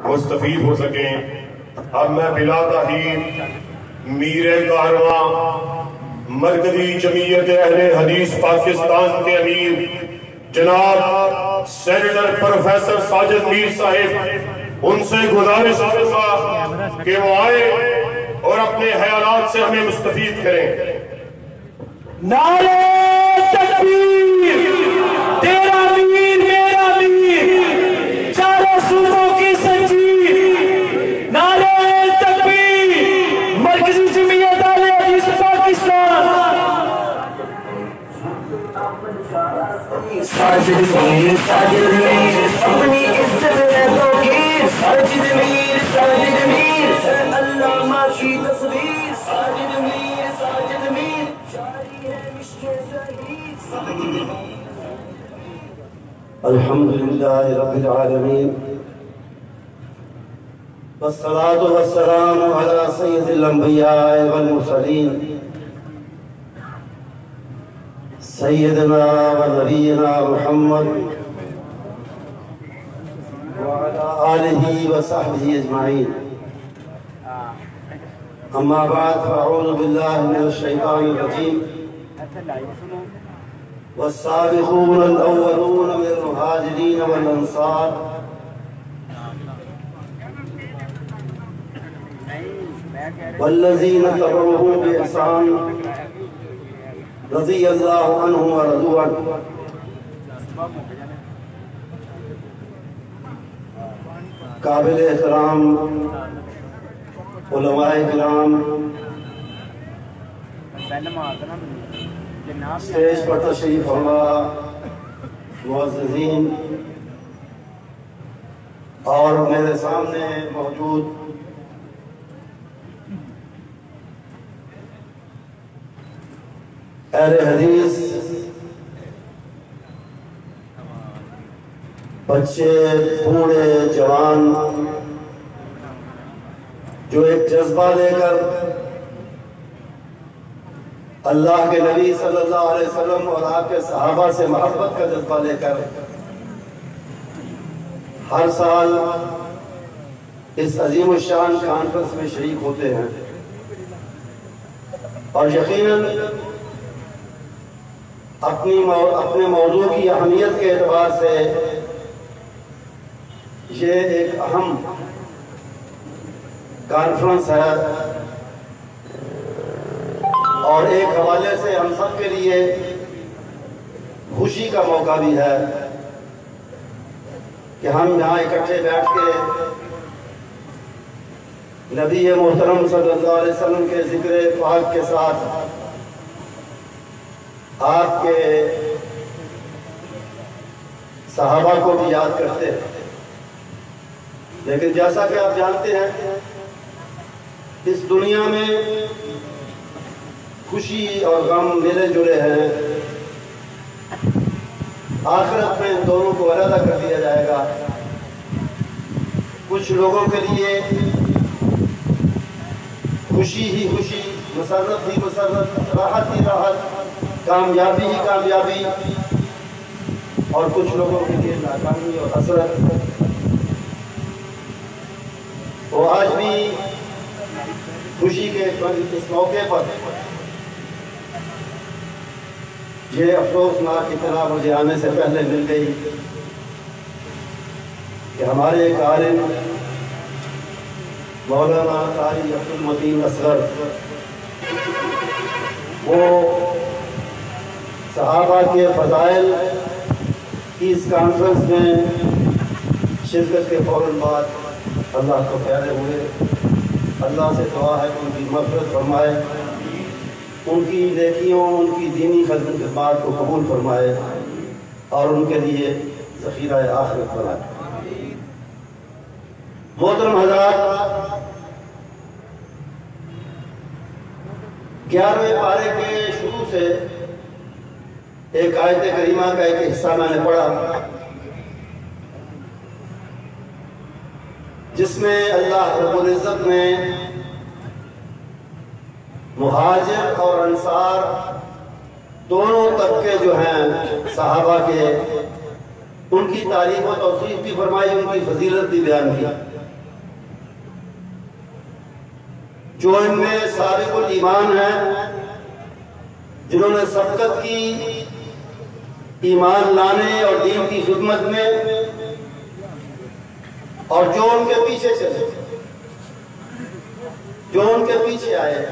مستفید ہو سکیں۔ اب میں بلا تاخیر میر کارواں مرکزی جمعیت اہل حدیث پاکستان کے امیر جناب سینیٹر پروفیسر ساجد میر صاحب ان سے گزارش کروں کہ وہ آئے اور اپنے خیالات سے ہمیں مستفید کریں۔ نعرہ تکبیر، تیرا میر میرا میر، چاروں صوبوں کی سنجیر۔ نعرہ تکبیر، مرکزی جمعیت اہل حدیث پاکستان۔ ساجد میر، ساجد میر، اپنی عزت رہتوں کی ساجد میر، ساجد میر، علامہ کی تصویر ساجد میر، ساجد میر، الحمدللہ رب العالمین والصلاة والسلام علی سید الانبیاء والمرسلین سیدنا و نبینا محمد وعلی آلہ و صحبہ اجمعین۔ اما بعد فاعوذ باللہ من الشیطان الرجیم۔ والسابقون الأولون من المهاجرين والأنصار والذين تبعوهم بإحسان رضي الله عنهم ورضوا عنه۔ قابل احترام علماء کرام، اسٹیج پر تشریف فرما معززین اور میرے سامنے موجود اہل حدیث، بچے، بوڑھے، جوان، جو ایک جذبہ لے کر اللہ کے نبی صلی اللہ علیہ وسلم اور آپ کے صحابہ سے محبت کا جذبہ لے کر ہر سال اس عظیم الشان کانفرنس میں شریک ہوتے ہیں، اور یقیناً اپنے موضوع کی اہمیت کے اعتبار سے یہ ایک اہم کانفرنس ہے، اور ایک حوالے سے ہم سب کے لیے خوشی کا موقع بھی ہے کہ ہم یہاں اکٹھے بیٹھ کے نبی محترم صلی اللہ علیہ وسلم کے ذکر پاک کے ساتھ آپ کے صحابہ کو بھی یاد کرتے ہیں۔ لیکن جیسا کہ آپ جانتے ہیں، اس دنیا میں خوشی اور غم ملے جلے ہیں، آخرت میں دونوں کو علیحدہ کر دیا جائے گا۔ کچھ لوگوں کے لیے خوشی ہی خوشی، مسرت ہی مسرت، راحت ہی راحت، کامیابی ہی کامیابی، اور کچھ لوگوں کے لیے ناکامی اور حسرت۔ وہ آج بھی خوشی کے اس موقع پر یہ افسوسناک اطلاع مجھے آنے سے پہلے مل گئی کہ ہمارے ایک عالم مولانا قاری عبدالمتین اصغر، وہ صحابہ کے فضائل کی اس کانفرنس میں شرکت کے فوراً بعد اللہ کو پیارے ہوئے۔ اللہ سے دعا ہے کہ ان کی مغفرت فرمائے، ان کی نیکیوں، ان کی دینی خدمات کو قبول فرمائے، اور ان کے لیے ذخیرہ آخرت بنائے۔ محترم حضرات، 11ویں پارے کے شروع سے ایک آیت کریمہ کا ایک حصہ میں نے پڑھا، جس میں اللہ رب العزت نے مہاجر اور انصار دونوں طبقے جو ہیں صحابہ کے، ان کی تعریف و توصیف بھی فرمائی، ان کی فضیلت بھی بیان کی۔ جو ان میں سابق الایمان ہیں، جنہوں نے سبقت کی ایمان لانے اور دین کی خدمت میں، اور جو ان کے پیچھے چلے، جو ان کے پیچھے آئے،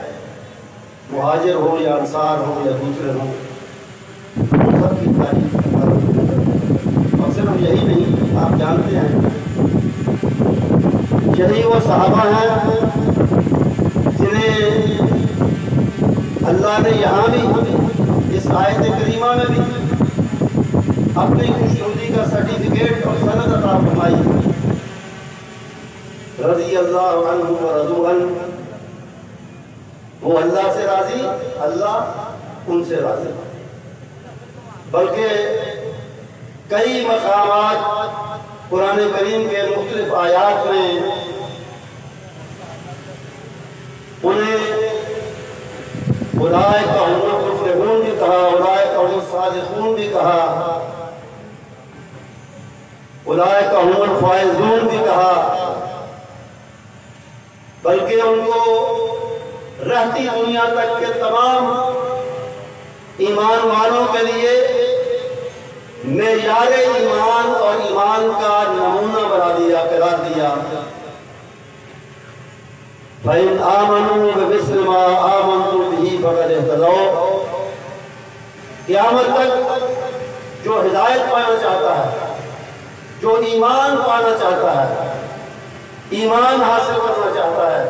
مہاجر ہو یا انصار ہو یا دوسرے ہوں، سب کی تعریف اور صرف یہی نہیں، آپ جانتے ہیں یہی وہ صحابہ ہیں جنہیں اللہ نے یہاں بھی اس آیت کریمہ میں بھی اپنی خوشنودی کا سرٹیفکیٹ اور سند عطا فرمائی، رضی اللہ عنہ ورضوا عنہ، وہ اللہ سے راضی، اللہ ان سے راضی۔ بلکہ کئی مقامات قرآن کریم کے مختلف آیات میں انہیں اولئک هم المفلحون بھی کہا، اولئک هم الصادقون بھی کہا، اولئک هم الفائزون بھی کہا، بلکہ ان کو رہتی دنیا تک کے تمام ایمان والوں کے لیے معیار ایمان اور ایمان کا نمونہ بنا دیا، قرار دیا۔ فَإِنْ آمَنُوا بِمِثْلِ مَا آمَنْتُمْ بِهِ فَقَدِ اهْتَدَوْا، قیامت تک جو ہدایت پانا چاہتا ہے، جو ایمان پانا چاہتا ہے، ایمان حاصل کرنا چاہتا ہے،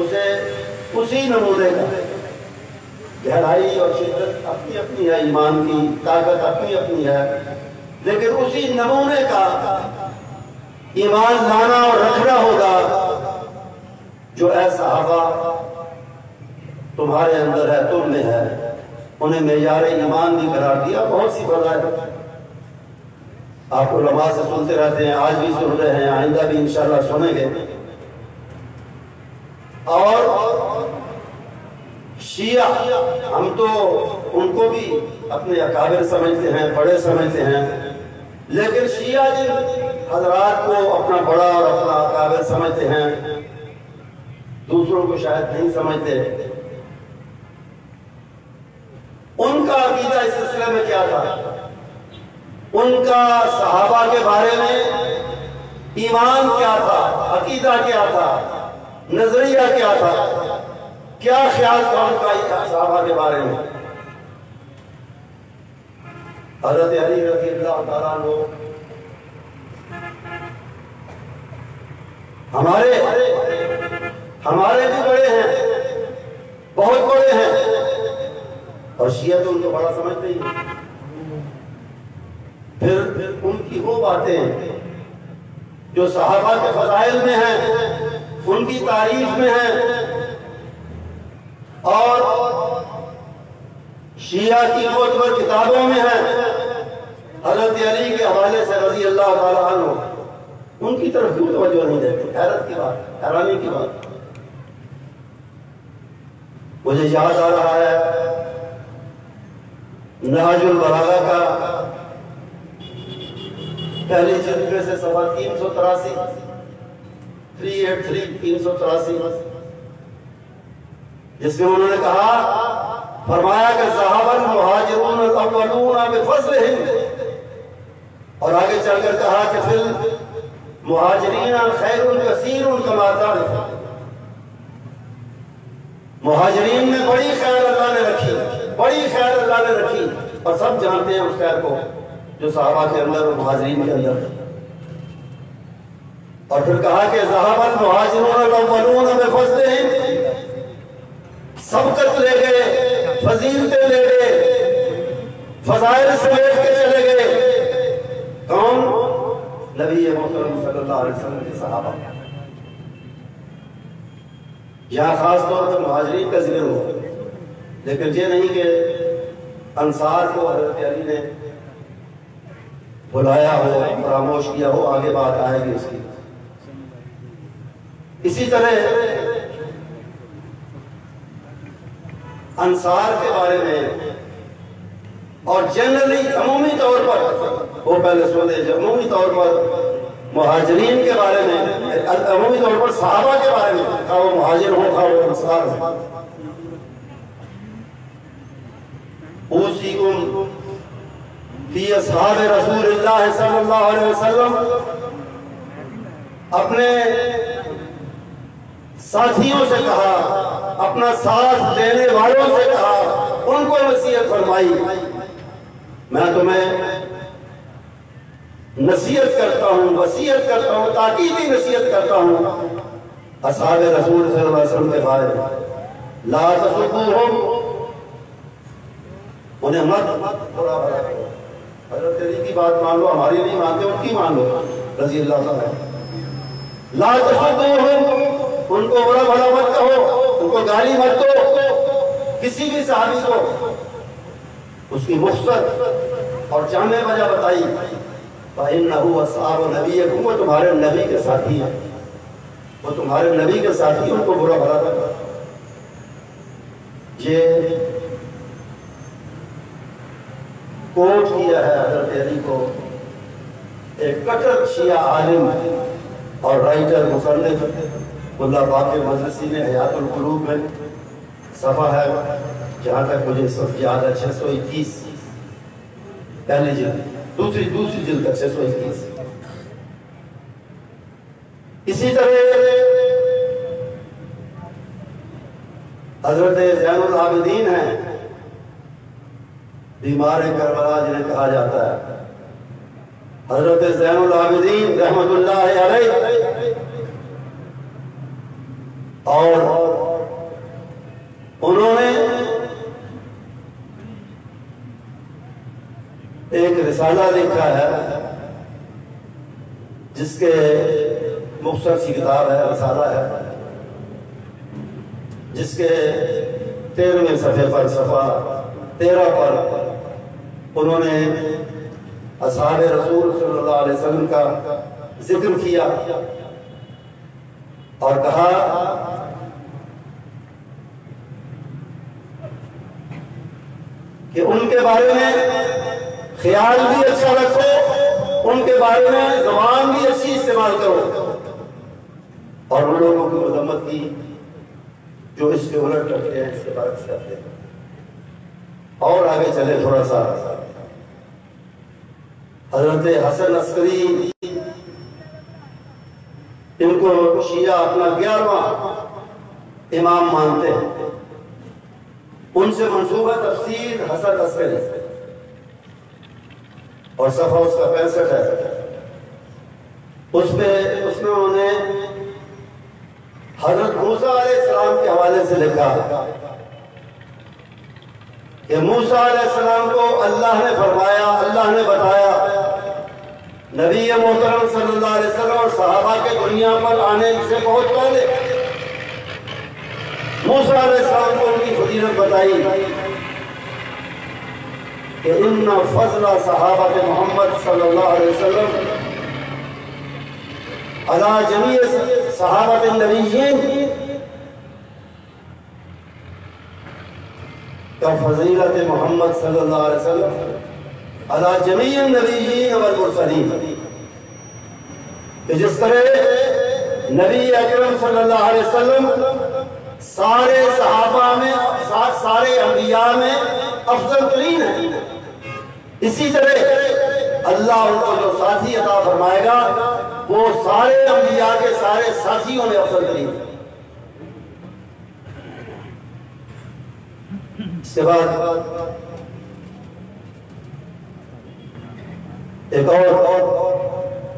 اسے اسی نمونے کا، گہرائی اور شدت اپنی اپنی ہے، ایمان کی طاقت اپنی اپنی ہے، لیکن اسی نمونے کا ایمان لانا اور رکھنا ہوگا جو اے صحابہ تمہارے اندر ہے، تم میں ہے۔ انہیں معیار ایمان بھی قرار دیا۔ بہت سی فضائل آپ علماء سے سنتے رہتے ہیں، آج بھی سن رہے ہیں، آئندہ بھی انشاءاللہ سنیں گے۔ اور شیعہ، ہم تو ان کو بھی اپنے اکابر سمجھتے ہیں، بڑے سمجھتے ہیں، لیکن شیعہ جن حضرات کو اپنا بڑا اور اپنا اکابر سمجھتے ہیں، دوسروں کو شاید نہیں سمجھتے۔ ان کا عقیدہ اس سلسلے میں کیا تھا؟ ان کا صحابہ کے بارے میں ایمان کیا تھا، عقیدہ کیا تھا، نظریہ کیا تھا، کیا خیال تھا ان کا صحابہ کے بارے میں؟ حضرت علی رضی اللہ تعالیٰ عنہ ہمارے بھی بڑے ہیں، بہت بڑے ہیں، اور شیعہ تو ان کو بڑا سمجھتے ہی۔ پھر ان کی وہ باتیں جو صحابہ کے فضائل میں ہیں، ان کی تعریف میں ہیں، اور شیعہ کی معتبر کتابوں میں ہیں، حضرت علی کے حوالے سے رضی اللہ تعالیٰ عنہ، ان کی طرف کیوں توجہ نہیں دیتے؟ حیرت کی بات، حیرانی کی بات۔ مجھے یاد آ رہا ہے نہج البلاغہ کا پہلی جلد میں سے صفحہ 383 جس میں انہوں نے کہا، فرمایا کہ ذهب المہاجرون الاولون بفضلهم، اور آگے چل کر کہا کہ فی المہاجرین خیر کثیر کما تعرف، مہاجرین میں بڑی خیر اللہ نے رکھی، بڑی خیر اللہ نے رکھی، اور سب جانتے ہیں اس خیر کو جو صحابہ کے اندر اور مہاجرین کے اندر۔ اور پھر کہا کہ ذهب المہاجرون الاولون بفضلهم، سبقت لے گئے، فضیلتیں لے گئے، فضائل سمیٹ کے چلے گئے۔ کون؟ نبی محترم صلی اللہ علیہ وسلم کے صحابہ۔ یہاں خاص طور پر مہاجرین کا ذکر ہوا، لیکن یہ نہیں کہ انصار کو حضرت علی نے بلایا ہو، فراموش کیا ہو، آگے بات آئے گی اس کی۔ اسی طرح انصار کے بارے میں اور جنرلی عمومی طور پر، وہ پہلے سوچے عمومی طور پر مہاجرین کے بارے میں، عمومی طور پر صحابہ کے بارے میں خواہ وہ مہاجر ہوں خواہ وہ انصار ہوں. اوصیکم فی اصحاب رسول اللہ صلی اللہ علیہ وسلم، اپنے ساتھیوں سے کہا، اپنا ساتھ دینے والوں سے کہا، ان کو نصیحت فرمائی. میں تمہیں نصیحت کرتا ہوں، وصیت کرتا ہوں، تاکیدی نصیحت کرتا ہوں اصحاب رسول صلی اللہ علیہ وسلم کے بارے میں. لا تسبوہم، انہیں مت برا بھلا کرو. حضرت علی کی بات مان لو، ہماری نہیں مانتے، ان کی مان لو رضی اللہ تعالیٰ. لا تسبوہم، ان کو برا بھلا مت کہو، ان کو گالی مت دو. کسی بھی صحابی کو اس کی مختصر اور جامع وجہ بتائی. فَإِنَّهُ أَصْحَابُ نَبِيِّكُمْ، وہ تمہارے نبی کے ساتھی ہیں، وہ تمہارے نبی کے ساتھی، ان کو برا بھلا کرو. یہ کوٹ کیا ہے حضرت علی کو ایک کٹر شیعہ عالم اور رائٹر مصنف اللہ باقر مجلسی نے حیات القلوب میں صفحہ ہے، جہاں تک مجھے سب یاد ہے 621 پہلی جلد، دوسری جلد تک 621. اسی طرح حضرت زین العابدین ہیں، بیمار کربلا جنہیں کہا جاتا ہے. حضرت زین العابدین رحمت اللہ علیہ، اور انہوں نے ایک رسالہ لکھا ہے جس کے مختصر سی کتاب ہے، رسالہ ہے، جس کے 13ویں صفحے پر صفحہ 13 پر انہوں نے اصحاب رسول صلی اللہ علیہ وسلم کا ذکر کیا اور کہا کہ ان کے بارے میں خیال بھی اچھا رکھو، ان کے بارے میں زبان بھی اچھی استعمال کرو، اور ان لوگوں کی مذمت کی جو اس کے الٹ کرتے ہیں، اس کے برعکس کرتے ہیں. اور آگے چلے تھوڑا سا، حضرت حسن عسکری، ان کو شیعہ اپنا 11واں امام مانتے ہیں. ان سے منصوبہ تفسیر حسن عسکری، اور صفحہ اس کا 65 ہے. اس میں انہوں نے حضرت موسیٰ علیہ السلام کے حوالے سے لکھا کہ موسیٰ علیہ السلام کو اللہ نے فرمایا، اللہ نے بتایا، نبی محترم صلی اللہ علیہ وسلم اور صحابہ کے دنیا پر آنے سے بہت پہلے موسیٰ علیہ السلام کو ان کی فضیلت بتائی کہ ان فضل صحابہ محمد صلی اللہ علیہ وسلم علی جمیع صحابہ النبیین کا فضیلت محمد صلی اللہ علیہ وسلم علی جمیع النبیین والمرسلین، کہ جس طرح نبی اکرم صلی اللہ علیہ وسلم سارے صحابہ میں، سارے انبیاء میں افضل ترین ہیں، اسی طرح اللہ ان کو جو ساتھی عطا فرمائے گا وہ سارے انبیاء کے سارے ساتھیوں میں افضل ترین ہے. اس کے بعد ایک اور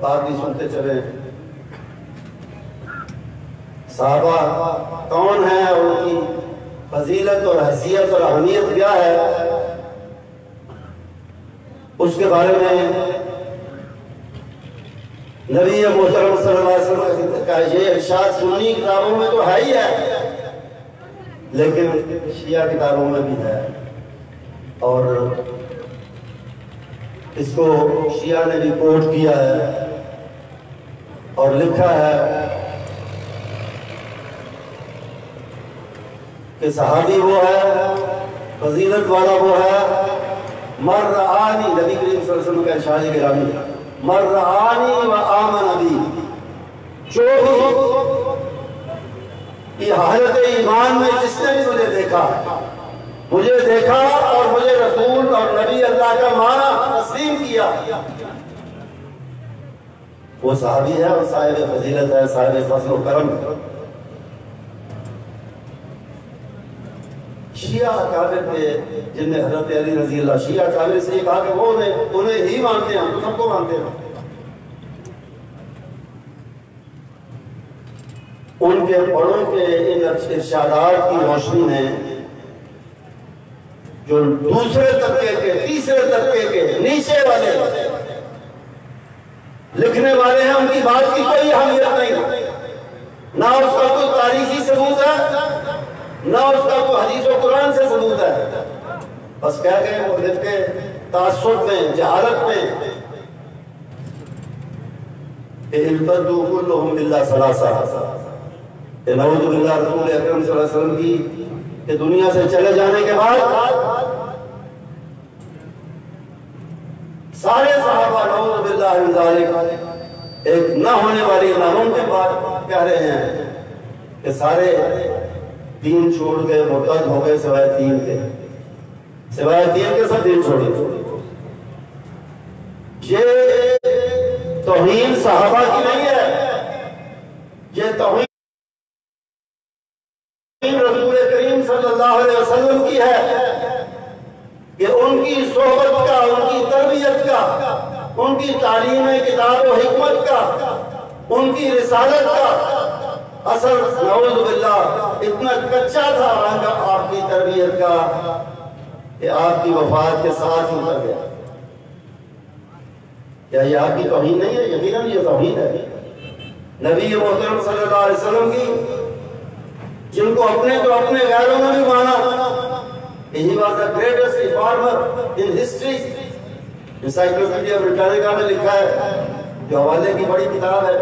بات بھی سنتے چلے، صحابہ کون ہیں اور ان کی فضیلت اور حیثیت اور اہمیت کیا ہے، اس کے بارے میں نبی محترم صلی اللہ علیہ وسلم کا یہ ارشاد سنی کتابوں میں تو ہے ہی ہے، لیکن شیعہ کتابوں میں بھی ہے، اور اس کو شیعہ نے بھی کوٹ کیا ہے اور لکھا ہے کہ صحابی وہ ہے، فضیلت والا وہ ہے، مر رآنی، نبی کریم صلی اللہ علیہ وسلم کا ارشاد گرامی، مر رآنی و آمن بی، جو بھی کہ حالت ایمان میں جس نے بھی مجھے دیکھا اور مجھے رسول اور نبی اللہ کا معنی تسلیم کیا، وہ صحابی ہے اور صاحب فضیلت ہے، صاحب فضل و کرم ہے۔ شیعہ اکابر تھے جن نے حضرت علی رضی اللہ، شیعہ اکابر سے یہ کہا کہ وہ انہیں ہی مانتے ہیں، تو سب کو مانتے ہیں۔ ان کے بڑوں کے ان ارشادات کی روشنی میں جو دوسرے طبقے کے، تیسرے طبقے کے نیچے والے لکھنے والے ہیں، ان کی بات کی کوئی اہمیت نہیں، نہ اس کا کوئی تاریخی ثبوت ہے، نہ اس کا کوئی حدیث و قرآن سے ثبوت ہے، بس کہہ گئے وہ لکھ کے تعصب میں، جہالت میں کہ ارتدوا کلہم الا ثلاثہ، کہ نعوذ باللہ رسول اکرم صلی اللہ علیہ وسلم کی کہ دنیا سے چلے جانے کے بعد سارے صحابہ نعوذ باللہ من ذالک ایک نہ ہونے والی ناممکن بات کہہ رہے ہیں کہ سارے دین چھوڑ کے مرتد ہو گئے سوائے تین کے، سوائے تین کے سب دین چھوڑے۔ یہ توہین صحابہ کی نہیں ہے، یہ توہین رسول کریم صلی اللہ علیہ وسلم کی ہے کہ ان کی صحبت کا، ان کی تربیت کا، ان کی تعلیم کتاب و حکمت کا، ان کی رسالت کا اثر نعوذ باللہ اتنا کچا تھا آپ کی تربیت کا کہ آپ کی وفات کے ساتھ ہی اتر گیا۔ کیا یہ آپ کی توہین نہیں ہے؟ یقیناً یہ توہین ہے نبی محترم صلی اللہ علیہ وسلم کی، جن کو اپنے تو اپنے غیروں میں بھی مانا۔ He was the greatest reformer in history۔ Encyclopedia Britannica میں لکھا ہے، جو حوالے کی بڑی کتاب ہے،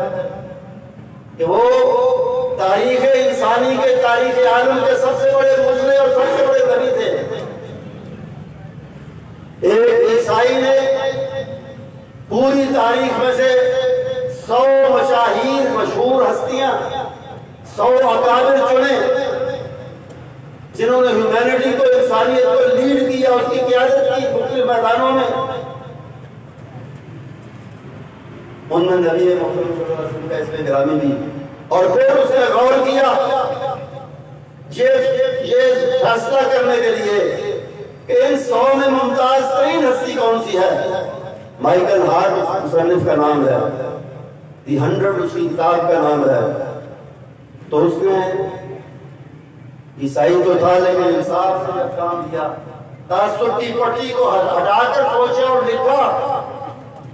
کہ وہ تاریخ انسانی کے، تاریخ عالم کے سب سے بڑے مجرے اور سب سے بڑے نبی تھے۔ ایک عیسائی نے پوری تاریخ میں سے 100 مشاہیر، مشہور ہستیاں، 100 اکابر چنے جنہوں نے ہیومینٹی کو، انسانیت کو لیڈ کیا، اس کی قیادت کی مختلف میدانوں میں۔ ان میں نبی محمد صلی اللہ علیہ وسلم کا اس میں گرامی دی، اور پھر اس نے غور کیا یہ فیصلہ کرنے کے لیے کہ ان 100 میں ممتاز ترین ہستی کون سی ہے۔ مائیکل ہارٹ مصنف کا نام ہے، دی 100 اس کی کتاب کا نام ہے۔ تو اس نے عیسائی تو تھا لیکن انصاف سے جب کام دیا، تعصب کی پٹی کو ہٹا کر سوچا اور لکھا،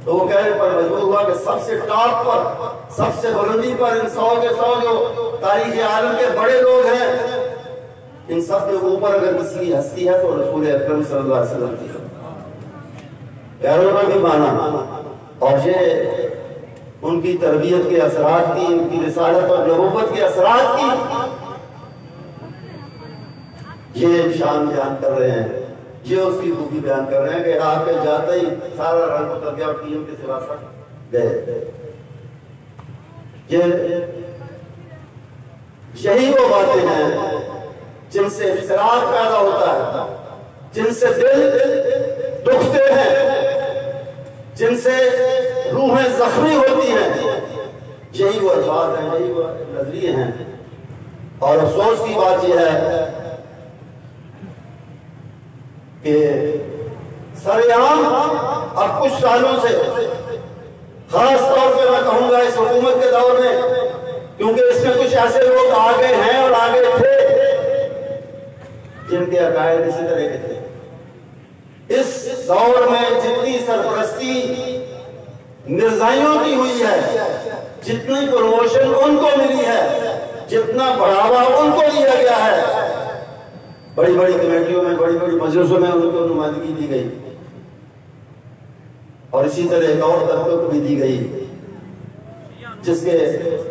تو وہ کہنے پر مجبور ہوا کہ سب سے ٹاپ پر، سب سے بلندی پر ان 100 کے 100 جو تاریخ عالم کے بڑے لوگ ہیں، ان سب کے اوپر اگر کسی ہستی ہے تو رسول اکرم صلی اللہ علیہ وسلم کی۔ غیروں نے بھی مانا، اور یہ ان کی تربیت کے اثرات کی، ان کی رسالت اور نبوت کے اثرات کی یہ شان بیان کر رہے ہیں، یہ اس کی خوبی بیان کر رہے ہیں کہ آپ کے جاتے ہی سارا رنگ اتر گیا اور ٹیم کے سوا سب گئے۔ یہی وہ باتیں ہیں جن سے افتراق پیدا ہوتا ہے، جن سے دل دکھتے ہیں، جن سے روحیں زخمی ہوتی ہیں۔ یہی وہ الفاظ ہیں، یہی وہ نظریے ہیں۔ اور افسوس کی بات یہ ہے کہ سر عام اب کچھ سالوں سے، خاص طور پہ میں کہوں گا اس حکومت کے دور میں، کیونکہ اس میں کچھ ایسے لوگ آگے ہیں اور آگے تھے جن کے عقائد اسی طرح کے تھے۔ اس دور میں جتنی سرپرستی مرزائیوں کی ہوئی ہے، جتنی پروموشن ان کو ملی ہے، جتنا بڑھاوا ان کو دیا گیا ہے، بڑی بڑی کمیٹیوں میں، بڑی بڑی مجلسوں میں ان کو نمائندگی دی گئی، اور اسی طرح ایک اور طبقے کو بھی دی گئی جس کے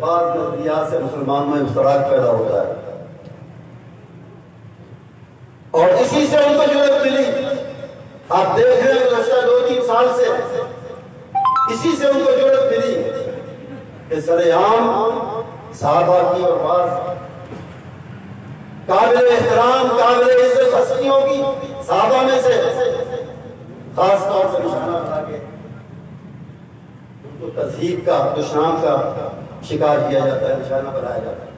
بعض نظریات سے مسلمان میں افتراق پیدا ہوتا ہے، اور اسی سے ان کو جرأت ملی۔ آپ دیکھ رہے ہیں گزشتہ 2-3 سال سے اسی سے ان کو جرأت ملی کہ سر عام صحابہ کی اور بعض قابل احترام قابل عزت ہستیوں کی صحابہ میں سے خاص طور سے نشانہ بنا کے ان کو تہذیب کا دشنام کا شکار کیا جاتا ہے، نشانہ بنایا جاتا ہے۔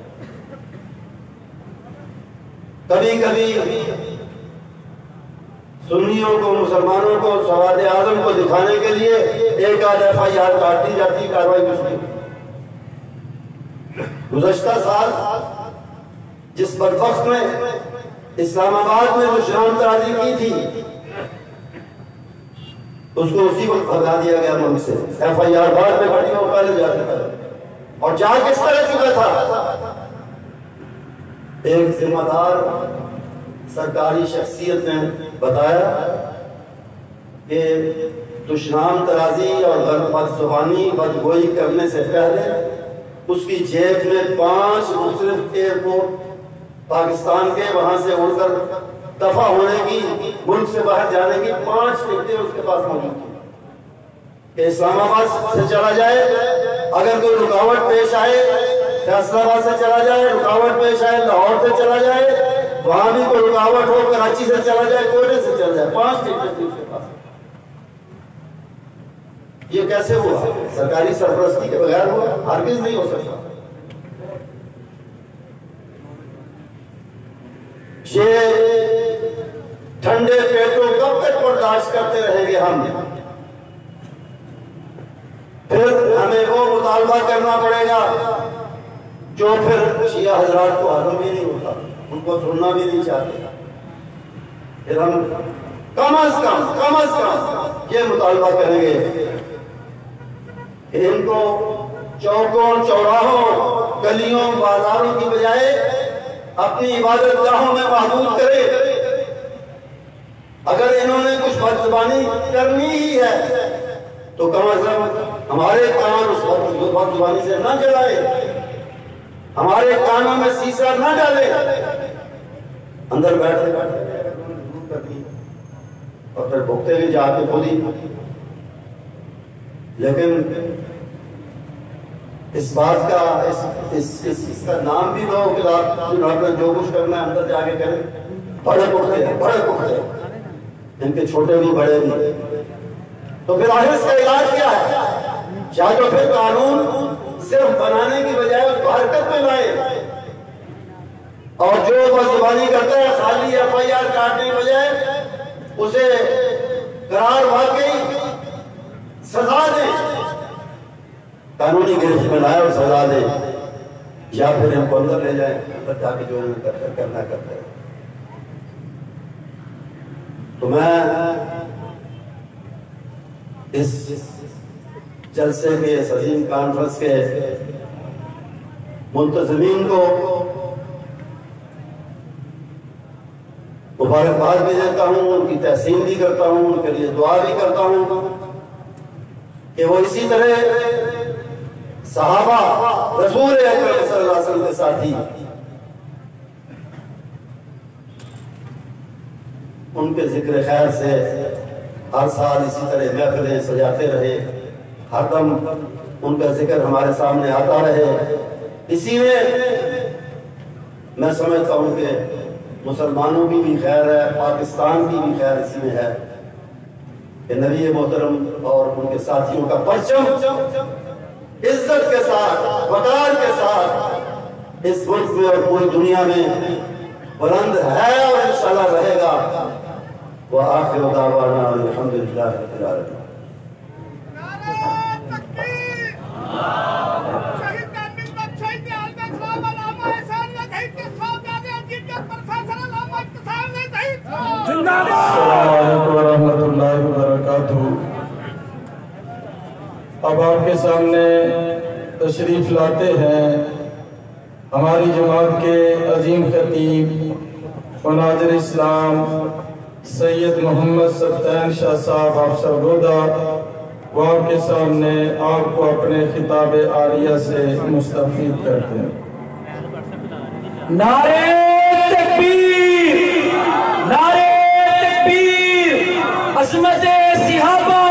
کبھی کبھی سنیوں کو مسلمانوں کو سواد اعظم کو دکھانے کے لیے ایک آدھ FIR کاٹ دی جاتی، کارروائی کچھ نہیں۔ گزشتہ سال جس بدبخت میں اسلام آباد میں جو شام ترازی کی تھی اس کو اسی وقت بھگا دیا گیا ملک سے، FIR بعد میں بڑی اور پہلے جا چکا تھا۔ اور جا کس طرح چکا تھا؟ ایک ذمہ دار سرکاری شخصیت نے بتایا کہ دشنام ترازی اور بد زبانی بدگوئی کرنے سے پہلے اس کی جیب میں 5 مختلف ایئرپورٹ پاکستان کے وہاں سے اڑ کر دفع ہونے کی، ملک سے باہر جانے کی 5 ٹکٹیں اس کے پاس موجود تھیں کہ اسلام آباد سے چلا جائے، اگر کوئی رکاوٹ پیش آئے فیصل آباد سے چلا جائے، رکاوٹ پیش آئے لاہور سے چلا جائے، وہاں بھی کوئی رکاوٹ ہو کراچی سے چلا جائے، کوئٹے سے چلا جائے، 5 ٹکٹیں تھیں اس کے پاس۔ یہ کیسے ہوا؟ سرکاری سرپرستی کے بغیر ہوا؟ ہرگز نہیں ہو سکتا۔ یہ ٹھنڈے پیٹوں کب تک برداشت کرتے رہیں گے ہم؟ پھر ہمیں وہ مطالبہ کرنا پڑے گا جو پھر شیعہ حضرات کو ہضم بھی نہیں ہوتا، ان کو سننا بھی نہیں چاہتے۔ پھر ہم کم از کم یہ مطالبہ کریں گے کہ ان کو چوکوں چوراہوں گلیوں بازاروں کی بجائے اپنی عبادت گاہوں میں محدود کرے۔ اگر انہوں نے کچھ بد زبانی کرنی ہی ہے تو کم از کم ہمارے کان اس بد زبانی سے نہ جلائے، ہمارے کانوں میں سیسا نہ ڈالے۔ اندر بیٹھے اور پھر بھگتے ہوئے جا کے خود ہی۔ لیکن اس بات کا اس کا نام بھی دو کہ آپ جو کچھ کرنا ہے اندر جا کے کریں۔ بڑے پڑتے ہیں ان کے چھوٹے بھی بڑے بھی۔ تو پھر آخر اس کا علاج کیا ہے؟ یا تو پھر قانون صرف بنانے کی بجائے اس کو حرکت میں لائے، اور جو بدزبانی کرتا ہے خالی FIR کاٹنے کی بجائے اسے قرار واقعی سزا دیں، قانونی گرفت میں لائے اور سزا دیں، یا پھر ان کو اندر لے جائیں تاکہ جو کرنا کرتے ہیں۔ تو میں اس جلسے کے اس عظیم کانفرنس کے منتظمین کو مبارکباد بھی دیتا ہوں، ان کی تحسین بھی کرتا ہوں، ان کے لیے دعا بھی کرتا ہوں کہ وہ اسی طرح صحابہ رسول اکرم صلی اللہ علیہ وسلم کے ساتھی ان کے ذکر خیر سے ہر سال اسی طرح محفلیں سجاتے رہے، ہر دم ان کا ذکر ہمارے سامنے آتا رہے۔ اسی میں میں سمجھتا ہوں کہ مسلمانوں کی بھی خیر ہے، پاکستان کی بھی خیر اسی میں ہے کہ نبی محترم اور ان کے ساتھیوں کا پرچم عزت کے ساتھ وقار کے ساتھ اس ملک میں اور پوری دنیا میں بلند ہے اور انشاءاللہ رہے گا۔ وآخر دعوانا الحمدللہ رب العالمین۔ السلام علیکم ورحمۃ اللہ وبرکاتہ۔ اب آپ کے سامنے تشریف لاتے ہیں ہماری جماعت کے عظیم خطیب مناظر اسلام سید محمد سبطین شاہ صاحب آپ سرگودا۔ وہ آپ کے سامنے آپ کو اپنے خطاب عالیہ سے مستفید کرتے ہیں۔ نعرہ تکبیر، نعرہ تکبیر، عظمت صحابہ،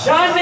شان